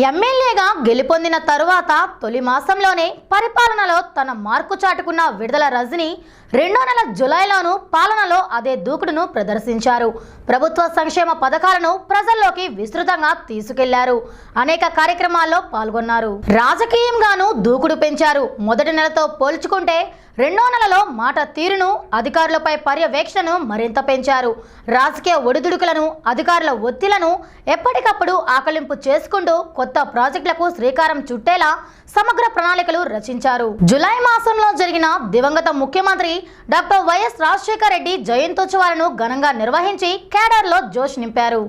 ఎమ్మెల్యేగా గెలుపొందిన తరువాత తొలి మాసంలోనే పరిపాలనలో తన మార్కు చాటుకున్న విడుదల రజని రెండో నెల జులైలోనూ పాలనలో అదే దూకుడును ప్రదర్శించారు. ప్రభుత్వ సంక్షేమ పథకాలను ప్రజల్లోకి విస్తృతంగా తీసుకెళ్లారు. అనేక కార్యక్రమాల్లో పాల్గొన్నారు. రాజకీయంగానూ దూకుడు పెంచారు. మొదటి నెలతో పోల్చుకుంటే రెండో నెలలో మాట తీరును, అధికారులపై పర్యవేక్షణను మరింత పెంచారు. రాజకీయ ఒడిదుడుకులను, అధికారుల ఒత్తిళ్లను ఎప్పటికప్పుడు ఆకలింపు చేసుకుంటూ కొత్త ప్రాజెక్టులకు శ్రీకారం చుట్టేలా సమగ్ర ప్రణాళికలు రచించారు. జులై మాసంలో జరిగిన దివంగత ముఖ్యమంత్రి డాక్టర్ వైఎస్ రాజశేఖర రెడ్డి జయంత్యోత్సవాలను ఘనంగా నిర్వహించి కేడర్లో జోష్ నింపారు.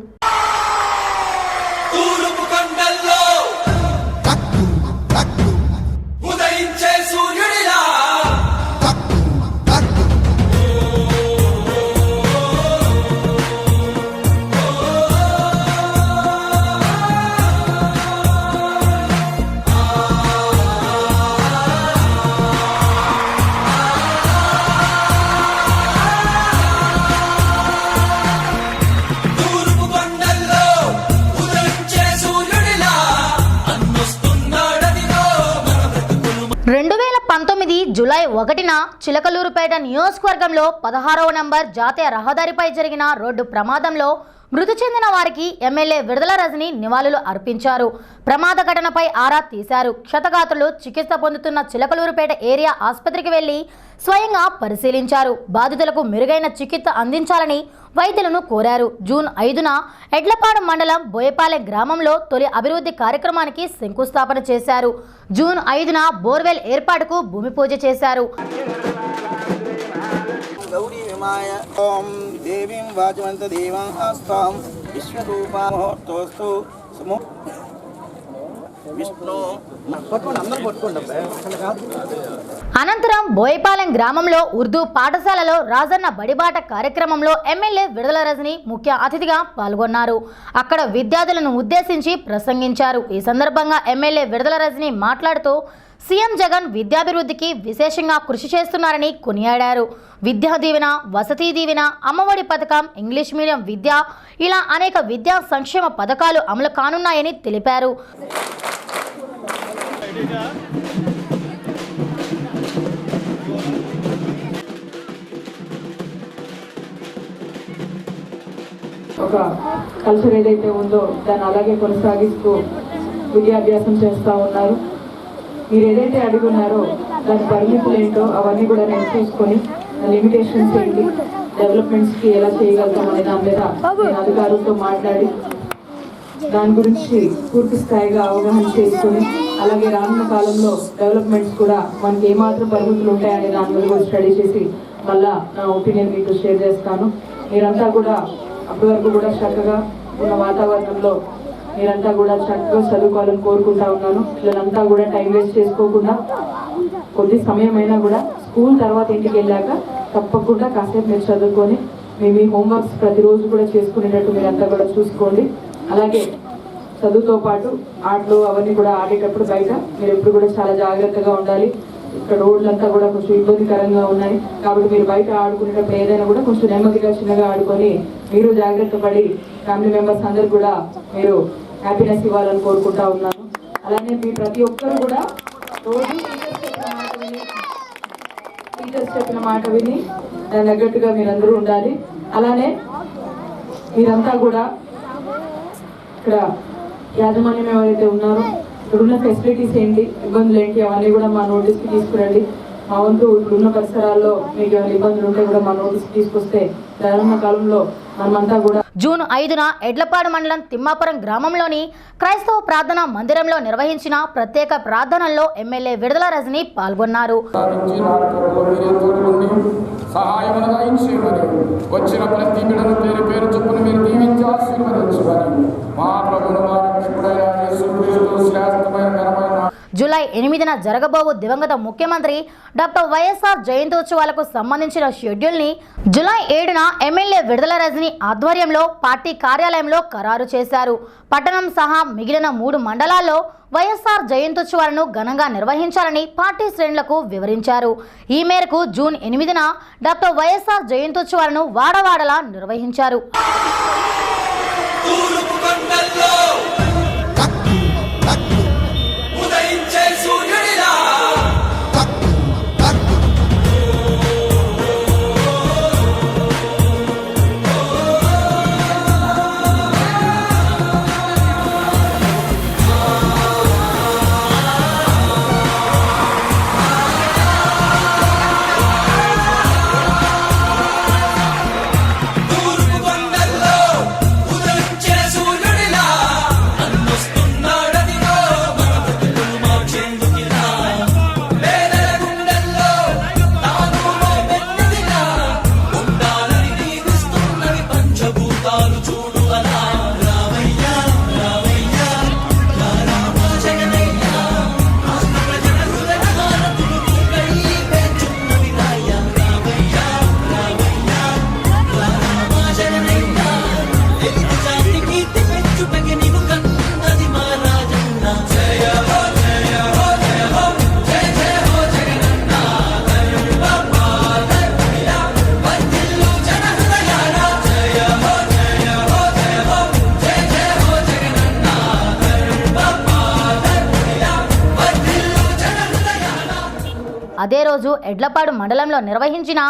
జూలై 1న చిలకలూరుపేట నియోజకవర్గంలో 16వ నంబర్ జాతీయ రహదారిపై జరిగిన రోడ్డు ప్రమాదంలో మృతి చెందిన వారికి ఎమ్మెల్యే విడుదల రజని నివాళులు అర్పించారు. ప్రమాద ఘటనపై ఆరా తీశారు. క్షతగాత్రులు చికిత్స పొందుతున్న చిలకలూరుపేట ఏరియా ఆసుపత్రికి వెళ్లి స్వయంగా పరిశీలించారు. బాధితులకు మెరుగైన చికిత్స అందించాలని వైద్యులను కోరారు. జూన్ 5న ఎడ్లపాడు మండలం బోయపాలెం గ్రామంలో తొలి అభివృద్ధి కార్యక్రమానికి శంకుస్థాపన చేశారు. జూన్ 5న బోర్వెల్ ఏర్పాటుకు భూమి పూజ చేశారు. गौरी विमाय ओम देवीं वाचवंत देवां आस्थां विश्वरूपा मुहूर्तोस्तु समूह विष्णु అనంతరం బోయపాలెం గ్రామంలో ఉర్దూ పాఠశాలలో రాజన్న బడిబాట కార్యక్రమంలో ఎమ్మెల్యే విడుదల రజని ముఖ్య అతిథిగా పాల్గొన్నారు. అక్కడ విద్యార్థులను ఉద్దేశించి ప్రసంగించారు. ఈ సందర్భంగా ఎమ్మెల్యే విడుదల రజని మాట్లాడుతూ సీఎం జగన్ విద్యాభివృద్ధికి విశేషంగా కృషి చేస్తున్నారని కొనియాడారు. విద్యా దీవెన, వసతి దీవెన, అమ్మఒడి పథకం, ఇంగ్లీష్ మీడియం విద్య ఇలా అనేక విద్యా సంక్షేమ పథకాలు అమలు కానున్నాయని తెలిపారు. ఒక కల్చర్ ఏదైతే ఉందో దాన్ని అలాగే కొనసాగిస్తూ విద్యాభ్యాసం చేస్తూ ఉన్నారు. మీరు ఏదైతే అడుగున్నారో దాని పరిమితులు ఏంటో అవన్నీ కూడా నేను చూసుకొని లిమిటేషన్స్ ఏంటి, డెవలప్మెంట్స్కి ఎలా చేయగలుగుతాం అనే దాని మీద నేను అధికారులతో మాట్లాడి దాని గురించి పూర్తి స్థాయిగా అవగాహన చేసుకొని అలాగే రానున్న కాలంలో డెవలప్మెంట్స్ కూడా మనకి ఏమాత్రం పరిమితులు ఉంటాయనే దాని మీద కూడా స్టడీ చేసి మళ్ళా నా ఒపీనియన్ మీతో షేర్ చేస్తాను. మీరంతా కూడా అప్పటి వరకు కూడా చక్కగా ఉన్న వాతావరణంలో మీరంతా కూడా చక్కగా చదువుకోవాలని కోరుకుంటా ఉన్నాను. పిల్లలంతా కూడా టైం వేస్ట్ చేసుకోకుండా కొద్ది సమయం అయినా కూడా స్కూల్ తర్వాత ఇంటికి వెళ్ళాక తప్పకుండా కాసేపు మీరు చదువుకొని మీ హోంవర్క్స్ ప్రతిరోజు కూడా చేసుకునేటట్టు మీరంతా కూడా చూసుకోండి. అలాగే చదువుతో పాటు ఆటలు అవన్నీ కూడా ఆడేటప్పుడు బయట మీరు ఎప్పుడు కూడా చాలా జాగ్రత్తగా ఉండాలి. ఇక్కడ రోడ్లంతా కూడా కొంచెం ఇబ్బందికరంగా ఉన్నాయి కాబట్టి మీరు బయట ఆడుకునేటప్పుడు ఏదైనా కూడా కొంచెం నెమ్మదిగా చిన్నగా ఆడుకొని మీరు జాగ్రత్త పడి ఫ్యామిలీ మెంబర్స్ అందరు కూడా మీరు హ్యాపీనెస్ ఇవ్వాలని కోరుకుంటా ఉన్నాను. అలానే మీ ప్రతి ఒక్కరు కూడా రోజు టీచర్స్ చెప్పిన మాట విని దాని తగ్గట్టుగా మీరందరూ ఉండాలి. అలానే మీరంతా కూడా ఇక్కడ యాజమాన్యం ఎవరైతే ఉన్నారో ఇక్కడున్న ఫెసిలిటీస్ ఏంటి, ఇబ్బందులు ఏంటి అవన్నీ కూడా మా నోటీస్కి తీసుకురండి. మా వంతు ఇప్పుడున్న పరిసరాల్లో మీకు ఏమైనా ఇబ్బందులు ఉంటే కూడా మా నోటీస్కి తీసుకొస్తే రానున్న కాలంలో మనమంతా కూడా. జూన్ 5న ఎడ్లపాడు మండలం తిమ్మాపురం గ్రామంలోని క్రైస్తవ ప్రార్థనా మందిరంలో నిర్వహించిన ప్రత్యేక ప్రార్థనల్లో ఎమ్మెల్యే విడుదల రజని పాల్గొన్నారు. వచ్చిన ప్రతి బిడ్డను పేరు పేరు చొప్పున మీరు దీవించి ఆశీర్వదించమని మా ప్రభువును మా రక్షకుడైన యేసుక్రీస్తు శ్రేష్టమైన ఘనమైన జూలై 8న జరగబోవు దివంగత ముఖ్యమంత్రి డాక్టర్ వైఎస్ఆర్ జయంత్యోత్సవాలకు సంబంధించిన షెడ్యూల్ని జూలై 7న ఎమ్మెల్యే విడుదల రజని ఆధ్వర్యంలో పార్టీ కార్యాలయంలో ఖరారు చేశారు. పట్టణం సహా మిగిలిన 3 మండలాల్లో వైఎస్ఆర్ జయంత్యోత్సవాలను ఘనంగా నిర్వహించాలని పార్టీ శ్రేణులకు వివరించారు. ఈ మేరకు జూన్ 8న డాక్టర్ వైఎస్ఆర్ జయంత్యోత్సవాలను వాడవాడలా నిర్వహించారు. అదే రోజు ఎడ్లపాడు మండలంలో నిర్వహించిన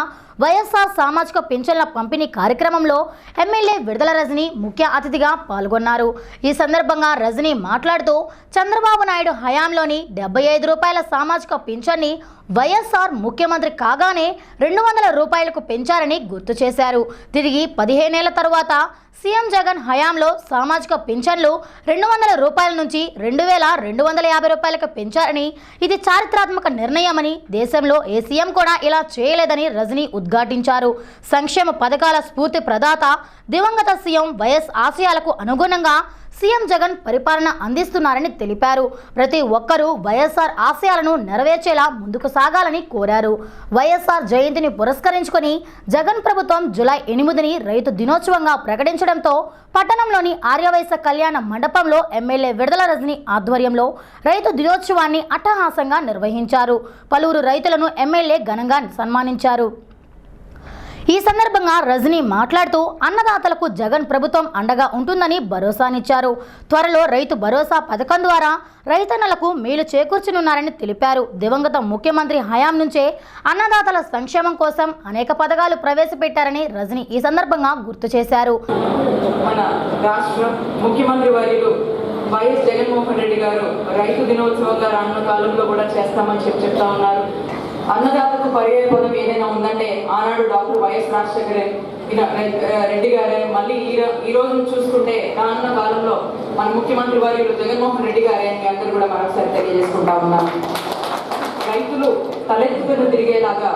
వైఎస్ఆర్ సామాజిక పింఛన్ల పంపిణీ కార్యక్రమంలో ఎమ్మెల్యే విడుదల రజని ముఖ్య అతిథిగా పాల్గొన్నారు. ఈ సందర్భంగా రజని మాట్లాడుతూ చంద్రబాబు నాయుడు హయాంలోని 75 రూపాయల సామాజిక పింఛన్ని వైఎస్ఆర్ ముఖ్యమంత్రి కాగానే 200 రూపాయలకు పెంచారని గుర్తు చేశారు. తిరిగి 15 ఏళ్ల తరువాత సీఎం జగన్ హయాంలో సామాజిక పింఛన్లు 200 రూపాయల నుంచి 2250 రూపాయలకు పెంచారని, ఇది చారిత్రాత్మక నిర్ణయమని, దేశంలో ఏ సీఎం కూడా ఇలా చేయలేదని రజని ఉద్ఘాటించారు. సంక్షేమ పథకాల స్ఫూర్తి ప్రదాత దివంగత సీఎం వైఎస్ ఆశయాలకు అనుగుణంగా సీఎం జగన్ పరిపాలన అందిస్తున్నారని తెలిపారు. ప్రతి ఒక్కరూ వైఎస్ఆర్ ఆశయాలను నెరవేర్చేలా ముందుకు సాగాలని కోరారు. వైఎస్ఆర్ జయంతిని పురస్కరించుకొని జగన్ ప్రభుత్వం జూలై 8ని రైతు దినోత్సవంగా ప్రకటించడంతో పట్టణంలోని ఆర్యవైశ్య కళ్యాణ మండపంలో ఎమ్మెల్యే విడుదల రజని ఆధ్వర్యంలో రైతు దినోత్సవాన్ని అట్టహాసంగా నిర్వహించారు. పలువురు రైతులను ఎమ్మెల్యే ఘనంగా సన్మానించారు. ఈ సందర్భంగా రజని మాట్లాడుతూ అన్నదాతలకు జగన్ ప్రభుత్వం అండగా ఉంటుందని భరోసానిచ్చారు. త్వరలో రైతు భరోసా పథకం ద్వారా రైతన్నలకు మేలు చేకూర్చనున్నారని తెలిపారు. దివంగత ముఖ్యమంత్రి హయాం నుంచే అన్నదాతల సంక్షేమం కోసం అనేక పథకాలు ప్రవేశపెట్టారని రజని ఈ సందర్భంగా గుర్తు చేశారు. మన రాష్ట్ర ముఖ్యమంత్రి వర్యులు వైఎస్ జగన్మోహన్ రెడ్డి గారు రైతు దినోత్సవంగా రానున్న కాలంలో కూడా చేస్తామని చెప్తా ఉన్నారు. అన్నదాతకు పర్యాయ పదం ఏదైనా ఉందంటే ఆనాడు డాక్టర్ వైఎస్ రాజశేఖర రెడ్డి గారే, మళ్ళీ ఈ రోజు చూసుకుంటే రానున్న కాలంలో మన ముఖ్యమంత్రి వర్యులు జగన్మోహన్ రెడ్డి గారే అని అందరూ కూడా మరొకసారి తెలియజేసుకుంటా ఉన్నాం. రైతులు తలెత్తుకుని తిరిగేలాగా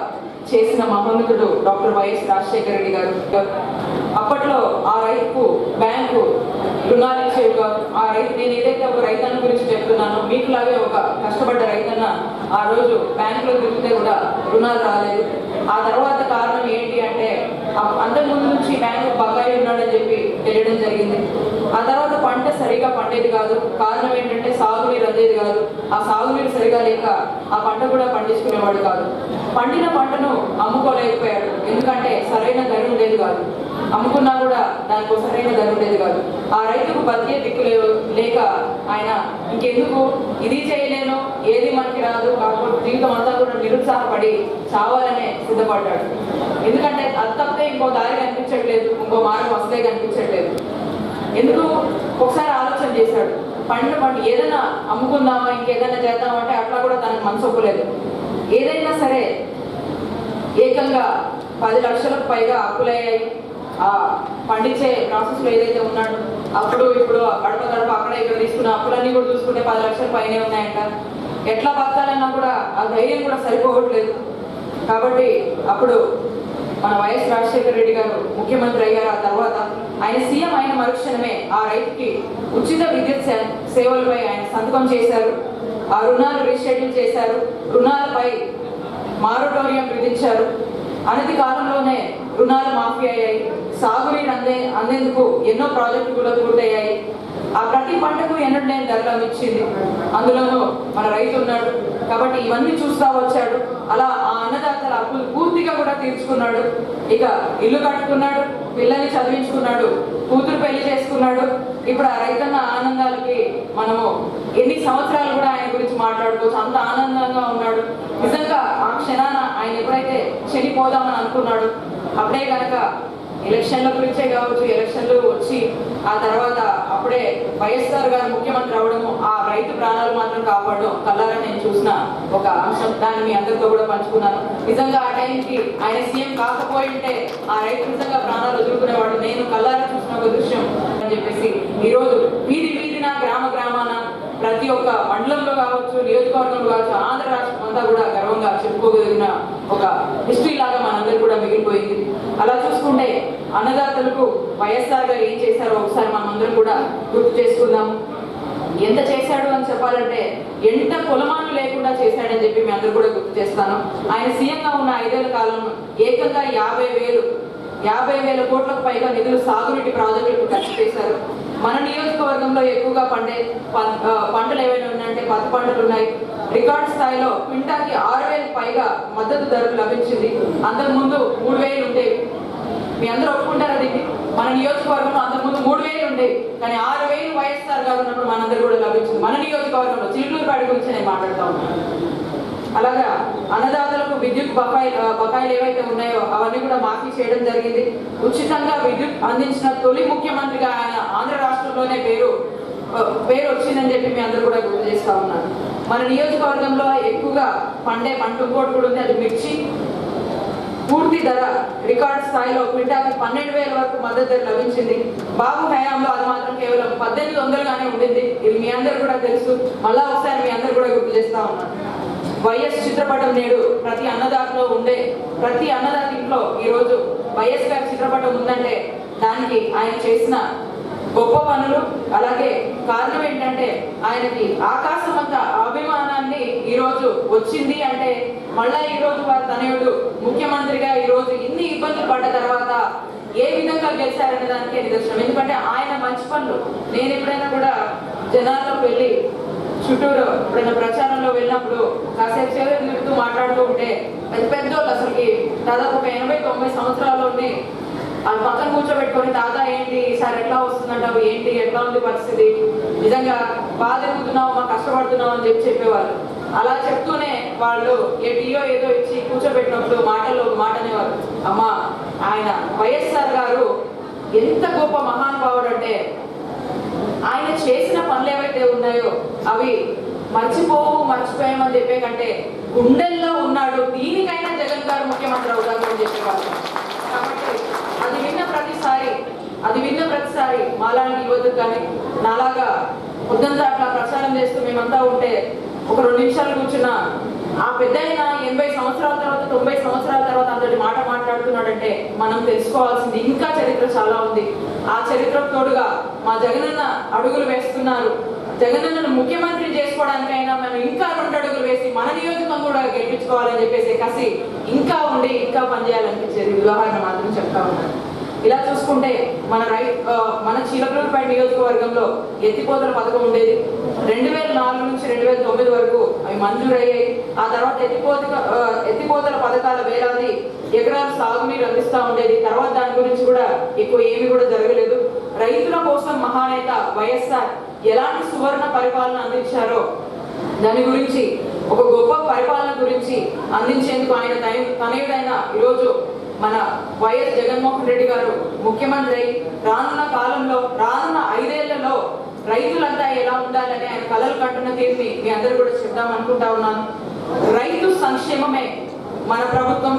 చేసిన మహోన్నతుడు డాక్టర్ వైఎస్ రాజశేఖర రెడ్డి గారు. అప్పట్లో ఆ రైతుకు బ్యాంకు రుణాలు ఇచ్చేవి. ఆ రైతు, నేను ఏదైతే ఒక రైతన్న గురించి చెప్తున్నానో, మీకులాగే ఒక కష్టపడ్డ రైతన్న ఆ రోజు బ్యాంకులో తిరిగితే కూడా రుణాలు రాలేదు. ఆ తర్వాత కారణం ఏంటి అంటే అంతకుముందు నుంచి బ్యాంకు బకాయి ఉన్నాడని చెప్పి తెలియడం జరిగింది. ఆ తర్వాత పంట సరిగా పండేది కాదు. కారణం ఏంటంటే సాగునీరు అందేది కాదు. ఆ సాగునీరు సరిగా లేక ఆ పంట కూడా పండించుకునేవాడు కాదు. పండిన పంటను అమ్ముకోలేకపోయాడు, ఎందుకంటే సరైన ధర ఉండేది కాదు. అమ్ముకున్నా కూడా దానికి సరైన ధర ఉండేది కాదు. ఆ రైతుకు బతికే దిక్కు లేక ఆయన ఇంకెందుకు ఇది చేయలేను, ఏది మనకి రాదు, కాకపోతే జీవితం అంతా కూడా నిరుత్సాహపడి చావాలనే సిద్ధపడ్డాడు. ఎందుకంటే అది తప్పితే ఇంకో దారి కనిపించట్లేదు, ఇంకో మార్గం అసలే కనిపించట్లేదు. ఎందుకు ఒకసారి ఆలోచన చేశాడు. పండిన పంట ఏదైనా అమ్ముకుందామా, ఇంకేదైనా చేద్దామంటే అట్లా కూడా తనకు మనసు ఒప్పులేదు. ఏదైనా సరే ఏకంగా 10 లక్షలకు పైగా అప్పులయ్యాయి. ఆ పండించే ప్రాసెస్లో ఏదైతే ఉన్నాడు, అప్పుడు ఇప్పుడు గడప గడప అక్కడ ఇక్కడ తీసుకున్న అప్పులన్నీ కూడా చూసుకుంటే 10 లక్షల పైనే ఉన్నాయంట. ఎట్లా బతకాలన్నా కూడా ఆ ధైర్యం కూడా సరిపోవట్లేదు. కాబట్టి అప్పుడు మన వైఎస్ రాజశేఖర రెడ్డి గారు ముఖ్యమంత్రి అయ్యారు. ఆ తర్వాత ఆయన సీఎం అయిన మరుక్షణమే ఆ రైతుకి ఉచిత విద్యుత్ సేవలపై ఆయన సంతకం చేశారు. ఆ రుణాలు రీషెడ్యూల్ చేశారు. రుణాలపై మారటోరియం విధించారు. అనతి కాలంలోనే రుణాలు మాఫీ అయ్యాయి. సాగునీరు అందేందుకు ఎన్నో ప్రాజెక్టులు కూడా పూర్తయ్యాయి. ఆ ప్రతి పంటకు ఎన్నడూ లేని ధరలు ఇచ్చింది. అందులోనూ మన రైతు ఉన్నాడు కాబట్టి ఇవన్నీ చూస్తా వచ్చాడు. అలా ఆ అన్నదాతల అప్పులు పూర్తిగా కూడా తీర్చుకున్నాడు. ఇక ఇల్లు కట్టుకున్నాడు, పిల్లల్ని చదివించుకున్నాడు, కూతురు పెళ్లి చేసుకున్నాడు. ఇప్పుడు ఆ రైతన్న ఆనందాలకి మనము ఎన్ని సంవత్సరాలు కూడా ఆయన గురించి మాట్లాడుకోవచ్చు, అంత ఆనందంగా ఉన్నాడు. నిజంగా ఆ క్షణాన ఆయన ఎప్పుడైతే చనిపోదామని అనుకున్నాడు, అప్పుడే కనుక ఎలక్షన్ల గురించే కావచ్చు, ఎలక్షన్లు వచ్చి ఆ తర్వాత అప్పుడే వైఎస్ఆర్ గారు ముఖ్యమంత్రి అవడము, ఆ రైతు ప్రాణాలు మాత్రం కాపాడడం కళ్ళారా నేను చూసిన ఒక అంశం. దాన్ని మీ అందరితో కూడా పంచుకున్నాను. నిజంగా ఆ టైంకి ఆయన సీఎం కాకపోయి ఉంటే ఆ రైతు నిజంగా ప్రాణాలు వదులుకునేవాడు. నేను కళ్ళారా చూసిన ఒక దృశ్యం అని చెప్పేసి ఈరోజు వీధి వీధిన గ్రామ గ్రామాన ప్రతి ఒక్క మండలంలో కావచ్చు, నియోజకవర్గంలో కావచ్చు, ఆంధ్ర రాష్ట్రం అంతా కూడా గర్వంగా చెప్పుకోగలిగిన ఒక హిస్టరీ లాగా మనందరూ కూడా మిగిలిపోయింది. అలా చూసుకుంటే అన్నదాతలకు వైఎస్ఆర్ గారు ఏం చేశారో ఒకసారి మనం అందరం కూడా గుర్తు చేసుకుందాం. ఎంత చేశాడు అని చెప్పాలంటే ఎంత కొలమాను లేకుండా చేశాడని చెప్పి మీ అందరూ కూడా గుర్తు చేస్తాను. ఆయన సీఎంగా ఉన్న 5 ఏళ్ల కాలంలో ఏకంగా 50,000 కోట్లకు పైగా నిధులు సాగునీటి ప్రాజెక్టులకు ఖర్చు చేశారు. మన నియోజకవర్గంలో ఎక్కువగా పండే పంటలు ఏవైనా ఉన్నాయంటే పత్తి పంటలు ఉన్నాయి. రికార్డ్ స్థాయిలో క్వింటాకి 6,000 పైగా మద్దతు ధరలు లభించింది. అంతకుముందు 3,000 ఉండేవి. మీ అందరూ ఒప్పుకుంటారా దీన్ని? మన నియోజకవర్గంలో అంతకుముందు 3,000 ఉండేవి, కానీ 6,000 వైఎస్ఆర్ గారు ఉన్నప్పుడు మనందరూ కూడా లభించింది. మన నియోజకవర్గంలో చిలుకూరుపేట గురించి నేను మాట్లాడుతూ ఉన్నాను. అలాగా అన్నదాతలకు విద్యుత్ బకాయిలు ఏవైతే ఉన్నాయో అవన్నీ కూడా మాఫీ చేయడం జరిగింది. ఉచితంగా విద్యుత్ అందించిన తొలి ముఖ్యమంత్రిగా ఆయన ఆంధ్ర రాష్ట్రంలోనే పేరు వచ్చిందని చెప్పి మీ అందరూ కూడా గుర్తు చేస్తా ఉన్నారు. మన నియోజకవర్గంలో ఎక్కువగా పండే పంట ఇంకోటి కూడా ఉంది, అది మిర్చి. పూర్తి ధర రికార్డ్ స్థాయిలో క్వింటాకి 12,000 వరకు మద్దతు ధర లభించింది. బాబు హయాంలో అది మాత్రం కేవలం 1,800గానే ఉండింది. ఇది మీ అందరూ కూడా తెలుసు. మళ్ళా ఒకసారి మీ అందరూ కూడా గుర్తు చేస్తా ఉన్నారు. వైఎస్ చిత్రపటం నేడు ప్రతి అన్నదాతలో ఉండే ప్రతి అన్నదాత ఇంట్లో ఈరోజు వైఎస్ గారి చిత్రపటం ఉందంటే దానికి ఆయన చేసిన గొప్ప పనులు, అలాగే కారణం ఏంటంటే ఆయనకి ఆకాశం అంత అభిమానాన్ని ఈరోజు వచ్చింది అంటే మళ్ళా ఈరోజు వారి తనయుడు ముఖ్యమంత్రిగా ఈరోజు ఇన్ని ఇబ్బందులు పడ్డ తర్వాత ఏ విధంగా గెలిచారనే దానికే నిదర్శనం. ఎందుకంటే ఆయన మంచి పనులు నేను ఎప్పుడైనా కూడా జనాల్లోకి వెళ్ళి చుట్టూరు ఎప్పుడైనా ప్రచారంలో వెళ్ళినప్పుడు కాసేపు సేవలు తిరుగుతూ మాట్లాడుతూ ఉంటే పెద్ద వాళ్ళు అసలుకి దాదాపు ఒక 80-90 సంవత్సరాల్లోనే వాళ్ళ పక్కన కూర్చోబెట్టుకొని తాత ఏంటి ఈసారి ఎట్లా వస్తుందంటావు, ఏంటి ఎట్లా ఉంది పరిస్థితి, నిజంగా బాధ ఎదుగుతున్నావు, మా కష్టపడుతున్నావు అని చెప్పేవాళ్ళు. అలా చెప్తూనే వాళ్ళు టీయో ఏదో ఇచ్చి కూర్చోబెట్టినప్పుడు మాటల్లో ఒక మాట అనేవారు, అమ్మా ఆయన వైఎస్ఆర్ గారు ఎంత గొప్ప మహానుభావుడు అంటే ఆయన చేసిన పనులు ఏవైతే ఉన్నాయో అవి మర్చిపోయామని చెప్పే కంటే గుండెల్లో ఉన్నాడు, దీనికైనా జగన్ గారు ముఖ్యమంత్రి అవుతారు అని చెప్పేవాళ్ళు. కాబట్టి అది విన్న ప్రతిసారి మాలాంటి యువతకు కానీ నాలాగా పొద్దుంతా అట్లా ప్రచారం చేస్తూ మేమంతా ఉంటే ఒక 2 నిమిషాలు కూర్చున్న ఆ పెద్ద 80 సంవత్సరాల తర్వాత 90 సంవత్సరాల తర్వాత అంతటి మాట మాట్లాడుతున్నాడంటే మనం తెలుసుకోవాల్సింది ఇంకా చరిత్ర చాలా ఉంది. ఆ చరిత్రకు తోడుగా మా జగనన్న అడుగులు వేస్తున్నారు. జగనన్నను ముఖ్యమంత్రి చేసుకోవడానికైనా మనం ఇంకా 2 అడుగులు వేసి మన నియోజకం కూడా గెలిపించుకోవాలని చెప్పేసి కసి ఇంకా ఉండి ఇంకా పనిచేయాలనిపించేది. ఉదాహరణ మాత్రం చెప్తా ఉన్నాను. ఇలా చూసుకుంటే మన చిలకలూరుపేట నియోజకవర్గంలో ఎత్తిపోతల పథకం ఉండేది. 2004 నుంచి 2009 వరకు అవి మంజూరయ్యాయి. ఆ తర్వాత ఎత్తిపోతల పథకాల వేలాది ఎకరాలు సాగునీరు అందిస్తూ ఉండేది. తర్వాత దాని గురించి కూడా ఎక్కువ ఏమి కూడా జరగలేదు. రైతుల కోసం మహానేత వైఎస్ఆర్ ఎలాంటి సువర్ణ పరిపాలన అందించారో దాని గురించి ఒక గొప్ప పరిపాలన గురించి అందించేందుకు ఆయన తనయుడైన ఈరోజు మన వైఎస్ జగన్మోహన్ రెడ్డి గారు ముఖ్యమంత్రి అయి రానున్న కాలంలో రానున్న 5 ఏళ్లలో రైతులంతా ఎలా ఉండాలని ఆయన కలలు కంటున్న తీరుని మీ అందరూ కూడా చెప్దాం అనుకుంటా ఉన్నాను. రైతు సంక్షేమమే మన ప్రభుత్వం,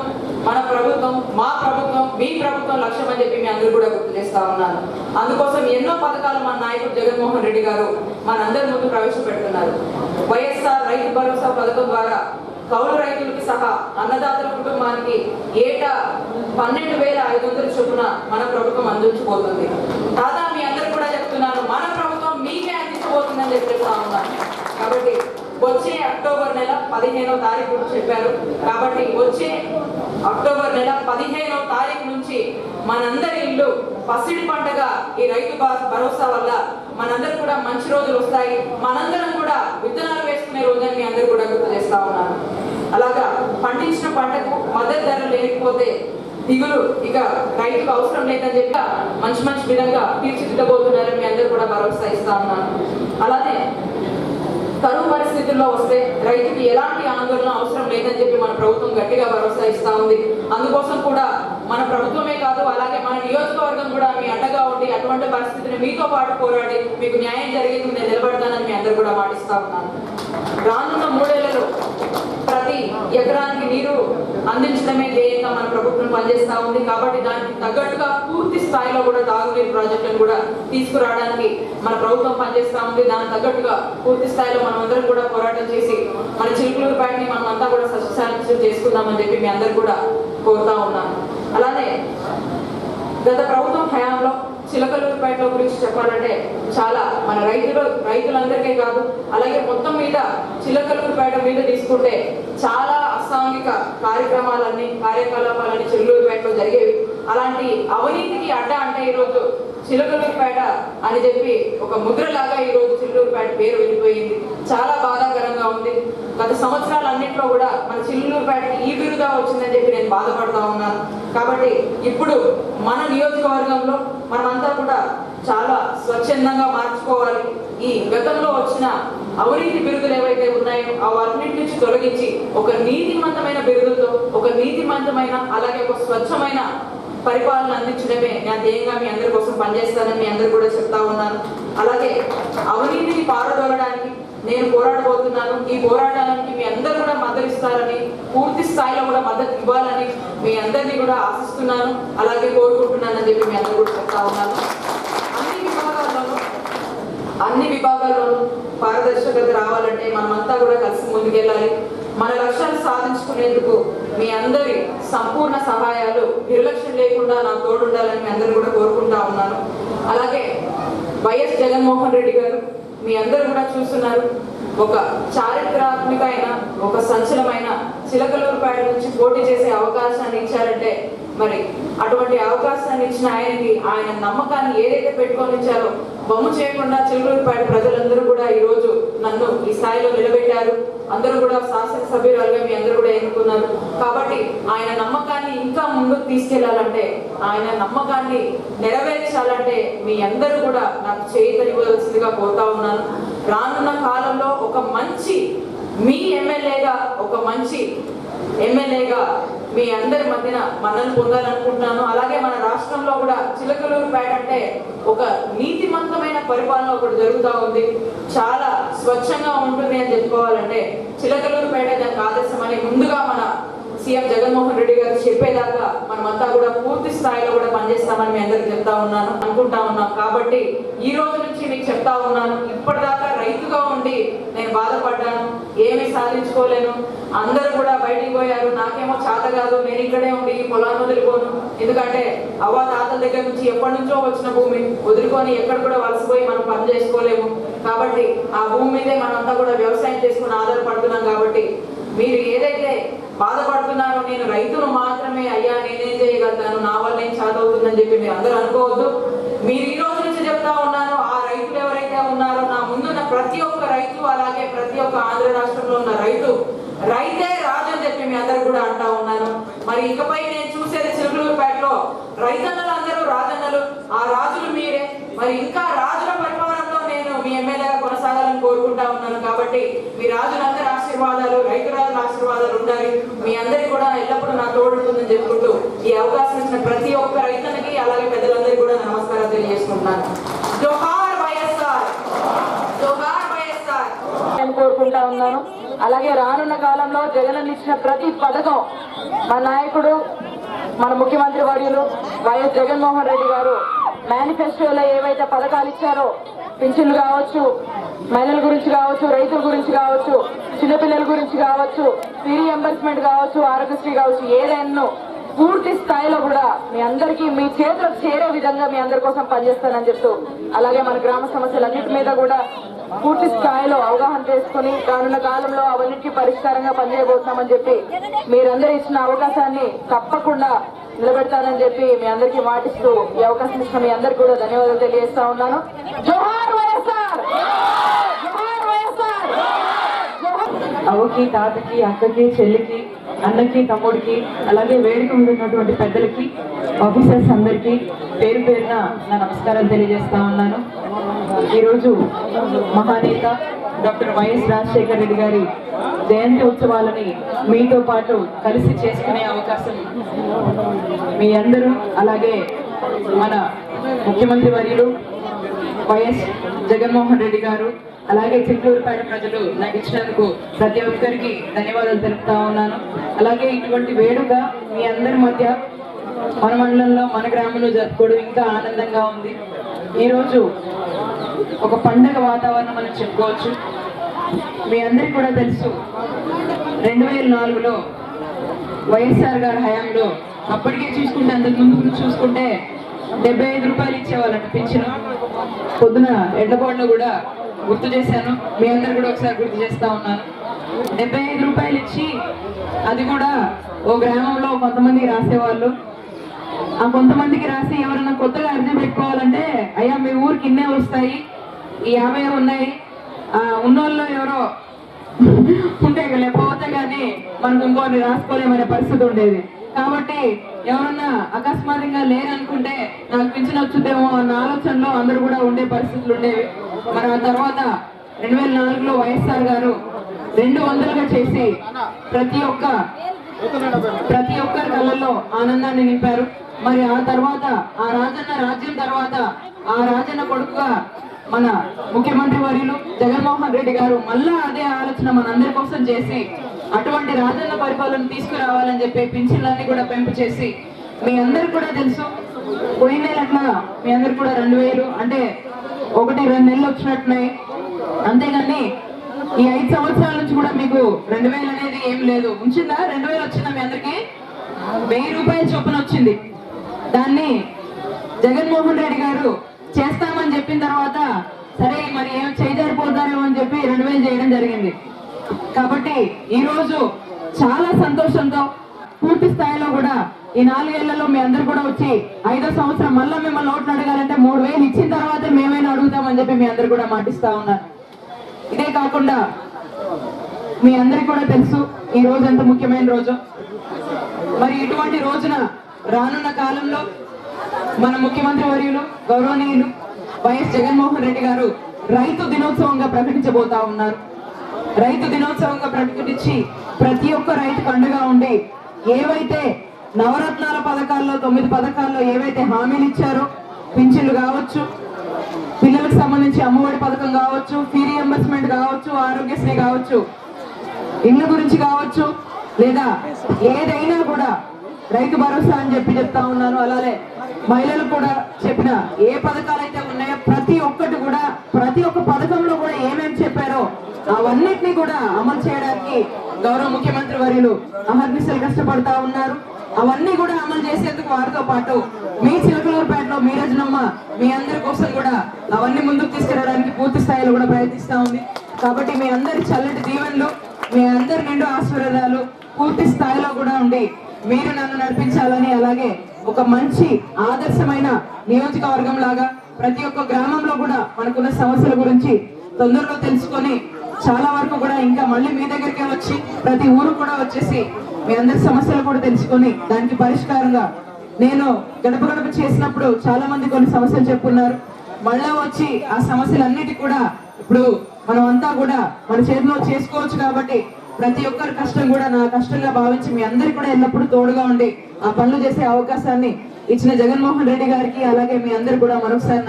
మా ప్రభుత్వం, మీ ప్రభుత్వం లక్ష్యం అని చెప్పి మీ అందరూ కూడా గుర్తు చేస్తా ఉన్నాను. అందుకోసం ఎన్నో పథకాలు మన నాయకుడు జగన్మోహన్ రెడ్డి గారు మనందరి ముందు ప్రవేశపెడుతున్నారు. వైఎస్ఆర్ రైతు భరోసా పథకం ద్వారా కౌలు రైతులకి సహా అన్నదాతల కుటుంబానికి ఏటా 12,500 చొప్పున మన ప్రభుత్వం అందించబోతుంది. దాదా మీ అందరూ కూడా చెప్తున్నాను, మన ప్రభుత్వం మీకే అందించబోతుందని చెప్పేస్తా ఉన్నాను. కాబట్టి వచ్చే అక్టోబర్ నెల 15వ తారీఖు చెప్పారు. కాబట్టి వచ్చే అక్టోబర్ నెల 15వ తారీఖు నుంచి మనందరి ఇల్లు పసిడి పంటగా ఈ రైతు భరోసా వల్ల మనందరూ కూడా మంచి రోజులు వస్తాయి, మనందరం కూడా విత్తనాలు వేసుకునే రోజుని మీ అందరూ కూడా గుర్తు చేస్తా ఉన్నాను. అలాగా పండించిన పంటకు మద్దతు ధర లేకపోతే దిగులు ఇక రైతుకు అవసరం లేదని చెప్పి మంచి మంచి విధంగా తీర్చిదిద్దబోతున్నారని మీ అందరూ కూడా భరోసా ఇస్తా ఉన్నాను. అలానే కరువు పరిస్థితుల్లో వస్తే రైతుకి ఎలాంటి ఆందోళన అవసరం లేదని చెప్పి మన ప్రభుత్వం గట్టిగా భరోసా ఇస్తా ఉంది. అందుకోసం కూడా మన ప్రభుత్వమే కాదు, అలాగే మన నియోజకవర్గం కూడా మీ అండగా ఉండి అటువంటి పరిస్థితిని మీతో పాటు పోరాడి మీకు న్యాయం జరిగేందుకు నేను నిలబడతానని మీ అందరూ కూడా మాటిస్తా ఉన్నాను. రానున్న 3 ఏళ్లలో ప్రతి ఎకరానికి నీరు అందించడమే ధ్యేయంగా మన ప్రభుత్వం పనిచేస్తా ఉంది. కాబట్టి దానికి తగ్గట్టుగా పూర్తి స్థాయిలో కూడా తాగునీరు ప్రాజెక్టులను కూడా తీసుకురావడానికి మన ప్రభుత్వం పనిచేస్తా ఉంది. దానికి తగ్గట్టుగా పూర్తి స్థాయిలో మనం అందరం కూడా పోరాటం చేసి మన చిలుకలూరుపేటని మనం అంతా కూడా సస్యశాలితం చేసుకుందామని చెప్పి మీ అందరు కూడా కోరుతా ఉన్నాను. అలానే గత ప్రభుత్వం హయాంలో చిలకలూరుపేట గురించి చెప్పాలంటే చాలా మన రైతులందరికీ కాదు, అలాగే మొత్తం మీద చిలకలూరుపేట మీద తీసుకుంటే చాలా అసాంఘిక కార్యకలాపాలన్నీ చిలకలూరుపేటలో జరిగేవి. అలాంటి అవినీతికి అడ్డ అంటే ఈరోజు చిలకలూరుపేట అని చెప్పి ఒక ముద్రలాగా ఈరోజు చిలకలూరుపేట పేరు వెళ్ళిపోయింది. చాలా బాధాకరంగా ఉంది. గత సంవత్సరాలన్నింటిలో కూడా మన చిలకలూరుపేటకి ఈ బిరుదా వచ్చిందని చెప్పి నేను బాధపడతా ఉన్నాను. కాబట్టి ఇప్పుడు మన నియోజకవర్గంలో మనమంతా కూడా చాలా స్వచ్ఛందంగా మార్చుకోవాలి. ఈ గతంలో వచ్చిన అవినీతి బిరుదులు ఏవైతే ఉన్నాయో అవన్నింటి నుంచి తొలగించి ఒక నీతిమంతమైన బిరుదులతో ఒక నీతిమంతమైన అలాగే ఒక స్వచ్ఛమైన పరిపాలన అందించడమే నా ధ్యేయంగా మీ అందరి కోసం పనిచేస్తానని మీ అందరు కూడా చెప్తా ఉన్నాను. అలాగే అవినీతిని పారదోలడానికి నేను పోరాడబోతున్నాను. ఈ పోరాటానికి మీ అందరూ కూడా మద్దతు ఇస్తారని, పూర్తి స్థాయిలో కూడా మద్దతు ఇవ్వాలని మీ అందరినీ కూడా ఆశిస్తున్నాను, అలాగే కోరుకుంటున్నానని చెప్పి మీ అందరూ కూడా చెప్తా ఉన్నాను. అన్ని విభాగాల్లోనూ పారదర్శకత రావాలంటే మనమంతా కూడా కలిసి ముందుకెళ్ళాలి. మన లక్ష్యాలు సాధించుకునేందుకు మీ అందరి సంపూర్ణ సహాయాలు నిర్లక్ష్యం లేకుండా నాకు తోడుండాలని మీ అందరూ కూడా కోరుకుంటా ఉన్నాను. అలాగే వైఎస్ జగన్మోహన్ రెడ్డి గారు మీ అందరూ కూడా చూస్తున్నారు, ఒక చారిత్రాత్మక అయిన ఒక సంచలనమైన చిలకలూరుపేట నుంచి పోటీ చేసే అవకాశాన్ని ఇచ్చారంటే మరి అటువంటి అవకాశాన్ని ఇచ్చిన ఆయనకి ఆయన నమ్మకాన్ని ఏదైతే పెట్టుకొని ఇచ్చారో బొమ్మ చేయకుండా చిలకలూరుపేట ప్రజలందరూ కూడా ఈ రోజు నన్ను ఈ స్థాయిలో నిలబెట్టారు. అందరూ కూడా శాసనసభ్యురాలుగా మీ అందరూ కూడా ఎన్నుకున్నారు. కాబట్టి ఆయన నమ్మకాన్ని ఇంకా ముందుకు తీసుకెళ్లాలంటే, ఆయన నమ్మకాన్ని నెరవేర్చాలంటే మీ అందరూ కూడా నాకు చేయగలిగవలసిందిగా కోరుతా ఉన్నాను. రానున్న కాలంలో ఒక మంచి మీ ఎమ్మెల్యేగా ఒక మంచి ఎమ్మెల్యేగా మీ అందరి మధ్యన మన్నలు పొందాలనుకుంటున్నాను. అలాగే మన రాష్ట్రంలో కూడా చిలకలూరుపేట అంటే ఒక నీతిమంతమైన పరిపాలన ఒకటి జరుగుతూ ఉంది. చాలా స్వచ్ఛంగా ఉంటుంది అని చెప్పుకోవాలంటే చిలకలూరుపేట దానికి ఆదర్శం అని ముందుగా మన సీఎం జగన్మోహన్ రెడ్డి గారు చెప్పేదాకా మనమంతా కూడా పూర్తి స్థాయిలో కూడా పనిచేస్తామని మీ అందరికి చెప్తా ఉన్నాను అనుకుంటా ఉన్నాం. కాబట్టి ఈ రోజు నుంచి మీకు చెప్తా ఉన్నాను, ఇప్పటిదాకా రైతుగా ఉండి నేను బాధపడ్డాను, ఏమీ సాధించుకోలేను, అందరూ కూడా బయటికి పోయారు, నాకేమో చేత కాదు, నేను ఇక్కడే ఉండి పొలాన్ని వదిలిపోను. ఎందుకంటే అవ్వ తాతల దగ్గర నుంచి ఎప్పటి నుంచో వచ్చిన భూమి వదులుకొని ఎక్కడ కూడా వలసపోయి మనం పని చేసుకోలేము. కాబట్టి ఆ భూమి మీదే మనమంతా కూడా వ్యవసాయం చేసుకుని ఆధారపడుతున్నాం. కాబట్టి మీరు ఏదైతే బాధపడుతున్నారో, నేను రైతును మాత్రమే అయ్యా నేనేం చేయగలుగుతాను, నా వల్ల ఏం చదువుతుందని చెప్పి మీరు అందరూ అనుకోవద్దు. మీరు ఈ రోజు నుంచి చెప్తా ఉన్నాను, ఆ రైతులు ఎవరైతే ఉన్నారో నా ముందున్న ప్రతి ఒక్క రైతు, అలాగే ప్రతి ఒక్క ఆంధ్ర రాష్ట్రంలో ఉన్న రైతే రాజు అని చెప్పి మీ అందరు కూడా అంటా ఉన్నాను. మరి ఇకపై నేను చూసేది చిలకలూరుపేటలో రైతన్నలు అందరూ రాజన్నలు, ఆ రాజులు మీరే. మరి ఇంకా రాజుల పరిపాలనలో నేను మీ ఎమ్మెల్యేగా కొనసాగాలని కోరుకుంటా ఉన్నాను. కాబట్టి మీ రాజులందరి ఆశీర్వాదాలు, రైతు రాజుల ఆశీర్వాదాలు ఉండాలి. మీ అందరికీ కూడా ఎల్లప్పుడూ నా తోడుంటుందని చెప్పుకుంటూ ఈ అవకాశం ఇచ్చిన ప్రతి ఒక్క రైతన్నకి అలాగే పెద్దలందరికీ కూడా నమస్కారం తెలియజేసుకుంటున్నాను. జోహార్ వైఎస్ఆర్, జోహార్ వైఎస్ఆర్ నేను కోరుకుంటా ఉన్నాను. అలాగే రానున్న కాలంలో జగన్ ఇచ్చిన ప్రతి పథకం మన నాయకుడు, మన ముఖ్యమంత్రి వర్యులు వైఎస్ జగన్మోహన్ రెడ్డి గారు మేనిఫెస్టోలో ఏవైతే పథకాలు ఇచ్చారో, పింఛన్లు కావచ్చు, మహిళల గురించి కావచ్చు, రైతుల గురించి కావచ్చు, చిన్నపిల్లల గురించి కావచ్చు, ఫీ రియంబర్స్మెంట్ కావచ్చు, ఆరోగ్యశ్రీ కావచ్చు, ఏదైనా పూర్తి స్థాయిలో కూడా మీ అందరికీ మీ చేతులకు చేరే విధంగా మీ అందరి కోసం పనిచేస్తానని చెప్తూ, అలాగే మన గ్రామ సమస్యలన్నిటి మీద కూడా పూర్తి స్థాయిలో అవగాహన చేసుకుని రానున్న కాలంలో అవన్నిటికీ పరిష్కారంగా పనిచేయబోతున్నామని చెప్పి మీరందరూ ఇచ్చిన అవకాశాన్ని తప్పకుండా నిలబెడతానని చెప్పి మీ అందరికీ మాటిస్తూ ఈ అవకాశం ఇచ్చిన మీ అందరికీ కూడా ధన్యవాదాలు తెలియజేస్తా ఉన్నాను. జోహార్. అవ్వకి, తాతకి, అక్కకి, చెల్లికి, అన్నకి, తమ్ముడికి, అలాగే వేడుక మీద ఉన్నటువంటి పెద్దలకి, ఆఫీసర్స్ అందరికీ పేరు పేరున నా నమస్కారాలు తెలియజేస్తా ఉన్నాను. ఈరోజు మహానేత డాక్టర్ వైఎస్ రాజశేఖర రెడ్డి గారి జయంతి ఉత్సవాలని మీతో పాటు కలిసి చేసుకునే అవకాశం మీ అందరూ, అలాగే మన ముఖ్యమంత్రి వర్యులు వైఎస్ జగన్మోహన్ రెడ్డి గారు, అలాగే చిత్తూరుపేట ప్రజలు నాకు ఇచ్చినందుకు ప్రతి ఒక్కరికి ధన్యవాదాలు తెలుపుతా ఉన్నాను. అలాగే ఇటువంటి వేడుక మీ అందరి మధ్య మన మండలంలో, మన గ్రామంలో జరుపుకోవడం ఇంకా ఆనందంగా ఉంది. ఈరోజు ఒక పండగ వాతావరణం అని చెప్పుకోవచ్చు. మీ అందరికీ కూడా తెలుసు, 2004లో వైఎస్ఆర్ గారి హయాంలో, అప్పటికే చూసుకుంటే అంతకు ముందు చూసుకుంటే 75 రూపాయలు ఇచ్చేవాళ్ళంట పింఛను. పొద్దున ఎడ్లపాడులో కూడా గుర్తు చేశాను, మీ అందరు కూడా ఒకసారి గుర్తు చేస్తా ఉన్నాను. 75 రూపాయలు ఇచ్చి, అది కూడా ఓ గ్రామంలో కొంతమంది రాసేవాళ్ళు. ఆ కొంతమందికి రాసి ఎవరైనా కొత్తగా అర్జీ పెట్టుకోవాలంటే, అయ్యా మీ ఊరికి ఇన్నే వస్తాయి, ఈ 50 ఉన్నాయి, ఉన్నోళ్ళు ఎవరో ఉంటే లేకపోతే కానీ మనకు ఇంకోటి రాసుకోలేమనే పరిస్థితి ఉండేది. కాబట్టి ఎవరన్నా అకస్మాత్తుగా లేరనుకుంటే నాకు పింఛన్ వచ్చుద్దేమో అన్న ఆలోచనలో అందరూ కూడా ఉండే పరిస్థితులు ఉండేవి. మరి ఆ తర్వాత 2004లో వైఎస్ఆర్ గారు 200గా చేసి ప్రతి ఒక్కరి కళ్ళల్లో ఆనందాన్ని నింపారు. మరి ఆ తర్వాత ఆ రాజన్న రాజ్యం తర్వాత ఆ రాజన్న కొడుకుగా మన ముఖ్యమంత్రి వర్యులు జగన్మోహన్ రెడ్డి గారు మళ్ళా అదే ఆలోచన మనందరి కోసం చేసి అటువంటి రాజన్న పరిపాలన తీసుకురావాలని చెప్పి పింఛన్లన్నీ కూడా పెంపు చేసి, మీ అందరికి కూడా తెలుసు, పోయిన నెల అట్లా మీ అందరికి కూడా 2000 అంటే 1-2 నెలలు వచ్చినట్టున్నాయి. అంతేగాని ఈ 5 సంవత్సరాల నుంచి కూడా మీకు 2000 అనేది ఏం లేదు. ఉంచిందా? 2000 వచ్చిందా మీ అందరికి? 1000 రూపాయల చొప్పున వచ్చింది. దాన్ని జగన్మోహన్ రెడ్డి గారు చేస్తామని చెప్పిన తర్వాత, సరే మరి ఏం చేయజారిపోతారేమో అని చెప్పి 2000 చేయడం జరిగింది. కాబట్టి ఈ రోజు చాలా సంతోషంతో పూర్తి స్థాయిలో కూడా ఈ 4 ఏళ్లలో మీ అందరు కూడా వచ్చి 5వ సంవత్సరం మళ్ళీ మిమ్మల్ని ఓట్లు అడగాలంటే 3000 ఇచ్చిన తర్వాత మేమైనా అడుగుతామని చెప్పి మీ అందరు కూడా మాటిస్తా ఉన్నారు. ఇదే కాకుండా మీ అందరికి కూడా తెలుసు, ఈ రోజు ఎంత ముఖ్యమైన రోజు. మరి ఇటువంటి రోజున రానున్న కాలంలో మన ముఖ్యమంత్రి వర్యులు గౌరవనీయులు వైఎస్ జగన్మోహన్ రెడ్డి గారు రైతు దినోత్సవంగా ప్రకటించబోతా ఉన్నారు. రైతు దినోత్సవంగా ప్రకటించి ప్రతి ఒక్క రైతుకు అండగా ఉండి, ఏవైతే నవరత్నాల పథకాల్లో 9 పథకాల్లో ఏవైతే హామీలు ఇచ్చారో, పింఛన్లు కావచ్చు, పిల్లలకు సంబంధించి అమ్మఒడి పథకం కావచ్చు, ఫీ రియంబర్స్మెంట్ కావచ్చు, ఆరోగ్యశ్రీ కావచ్చు, ఇళ్ళ గురించి కావచ్చు, లేదా ఏదైనా కూడా రైతు భరోసా అని చెప్తా ఉన్నాను. అలాగే మహిళలు కూడా చెప్పిన ఏ పథకాలు అయితే ఉన్నాయో ప్రతి ఒక్క పథకంలో కూడా ఏమేమి చెప్పారో అవన్నిటినీ కూడా అమలు చేయడానికి గౌరవ ముఖ్యమంత్రి వర్యులు అహర్నిశలు కష్టపడతా ఉన్నారు. అవన్నీ కూడా అమలు చేసేందుకు వారితో పాటు మీ చిలకలూరుపేటలో మీ రజనమ్మ మీ అందరి కోసం కూడా అవన్నీ ముందుకు తీసుకెళ్ళడానికి పూర్తి స్థాయిలో కూడా ప్రయత్నిస్తా ఉంది. కాబట్టి మీ అందరి చల్లటి దీవెనలు, మీ అందరి నిండు ఆశీర్వాదాలు పూర్తి స్థాయిలో కూడా ఉండి మీరు నన్ను నడిపించాలని, అలాగే ఒక మంచి ఆదర్శమైన నియోజకవర్గం లాగా ప్రతి ఒక్క గ్రామంలో కూడా మనకున్న సమస్యల గురించి తొందరలో తెలుసుకొని, చాలా వరకు కూడా ఇంకా మళ్ళీ మీ దగ్గరికే వచ్చి ప్రతి ఊరు కూడా వచ్చేసి మీ అందరి సమస్యలు కూడా తెలుసుకొని దానికి పరిష్కారంగా, నేను గడప గడప చేసినప్పుడు చాలా మంది కొన్ని సమస్యలు చెప్పున్నారు. మళ్ళా వచ్చి ఆ సమస్యలన్నిటి కూడా ఇప్పుడు మనం అంతా కూడా మన చేతిలో చేసుకోవచ్చు. కాబట్టి ప్రతి ఒక్కరి కష్టం కూడా నా కష్టంగా భావించి మీ అందరికి కూడా ఎల్లప్పుడూ తోడుగా ఉండి ఆ పనులు చేసే అవకాశాన్ని ఇచ్చిన జగన్మోహన్ రెడ్డి గారికి, అలాగే మీ అందరు కూడా మరొకసారి